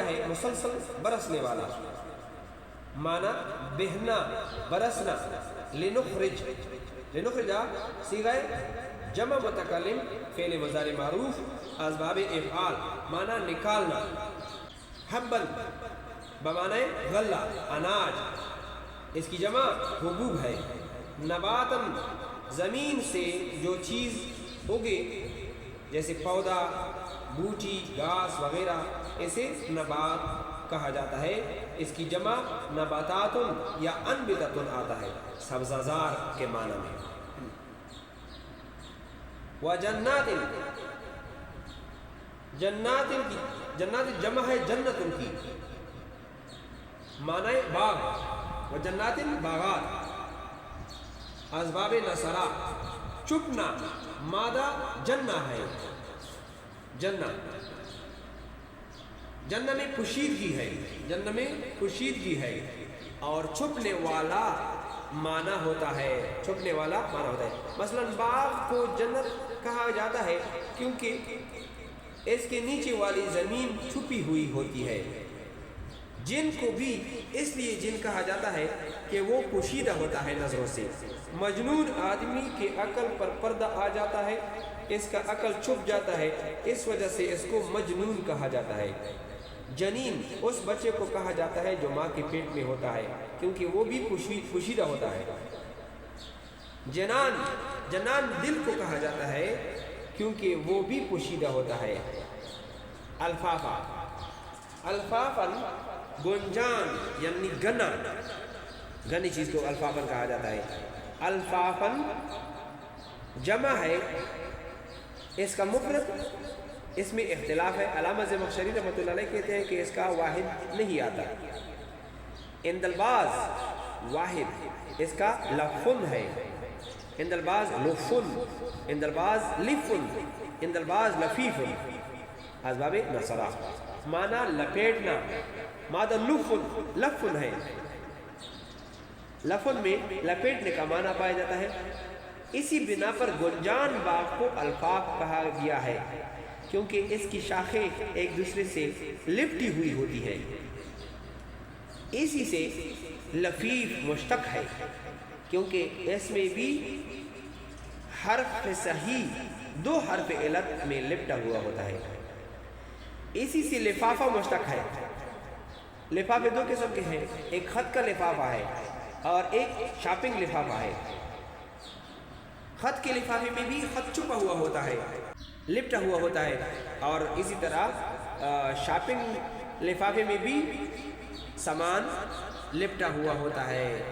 ہے مسلسل برسنے والا، معنی بہنا برسنا، لنخرجا صیغہ جمع متکلم فعل مضارع معروف اسباب افعال معنی نکالنا، حبن بمعنی غلہ اناج، اس کی جمع حبوب ہے، نباتن زمین سے جو چیز اگے جیسے پودا، بوٹی، گھاس وغیرہ، اسے نبات کہا جاتا ہے، اس کی جمع نباتاتن یا انبتتن آتا ہے سبزہ زار کے معنی میں۔ وجنات، جنات جمع ہے جنتن کی، معنی باغ، وجنات باغات، اسباب نصرہ چپنا، مادہ جنہ ہے، جنہ میں پوشیدگی ہے، اور چھپنے والا معنی ہوتا ہے، مثلا باغ کو جنت کہا جاتا ہے کیونکہ اس کے نیچے والی زمین چھپی ہوئی ہوتی ہے۔ جن کو بھی اس لیے جن کہا جاتا ہے کہ وہ پوشیدہ ہوتا ہے نظروں سے۔ مجنون آدمی کے عقل پر پردہ آ جاتا ہے، اس کا عقل چھپ جاتا ہے، اس وجہ سے اس کو مجنون کہا جاتا ہے۔ جنین اس بچے کو کہا جاتا ہے جو ماں کے پیٹ میں ہوتا ہے کیونکہ وہ بھی پوشیدہ ہوتا ہے۔ جنان دل کو کہا جاتا ہے کیونکہ وہ بھی پوشیدہ ہوتا ہے۔ الفافن گنجان یعنی گنی چیز کو الفافن کہا جاتا ہے۔ الفافن جمع ہے، اس کا مفرد اس میں اختلاف ہے۔ علامہ زمخشری رحمۃ اللہ علیہ کہتے ہیں کہ اس کا واحد نہیں آتا، عند الباز واحد، اس کا لفن ہے، عند الباز لفن، عند الباز لفن، عند الباز لفیفن، اسباب نصرہ معنی لپیٹنا، مادہ لفن ہے، لفن میں لپیٹنے کا معنی پایا جاتا ہے۔ اسی بنا پر گنجان باغ کو الفاف کہا گیا ہے کیونکہ اس کی شاخیں ایک دوسرے سے لپٹی ہوئی ہوتی ہے۔ اسی سے لفیف مشتق ہے کیونکہ اس میں بھی حرف صحیح دو حرف علت میں لپٹا ہوا ہوتا ہے۔ اسی سے لفافہ مشتق ہے۔ لفافے دو قسم کے ہیں، ایک خط کا لفافہ ہے اور ایک شاپنگ لفافہ ہے۔ خط کے لفافے میں بھی خط چھپا ہوا ہوتا ہے، لپٹا ہوا ہوتا ہے، اور اسی طرح شاپنگ لفافے میں بھی سامان لپٹا ہوا ہوتا ہے۔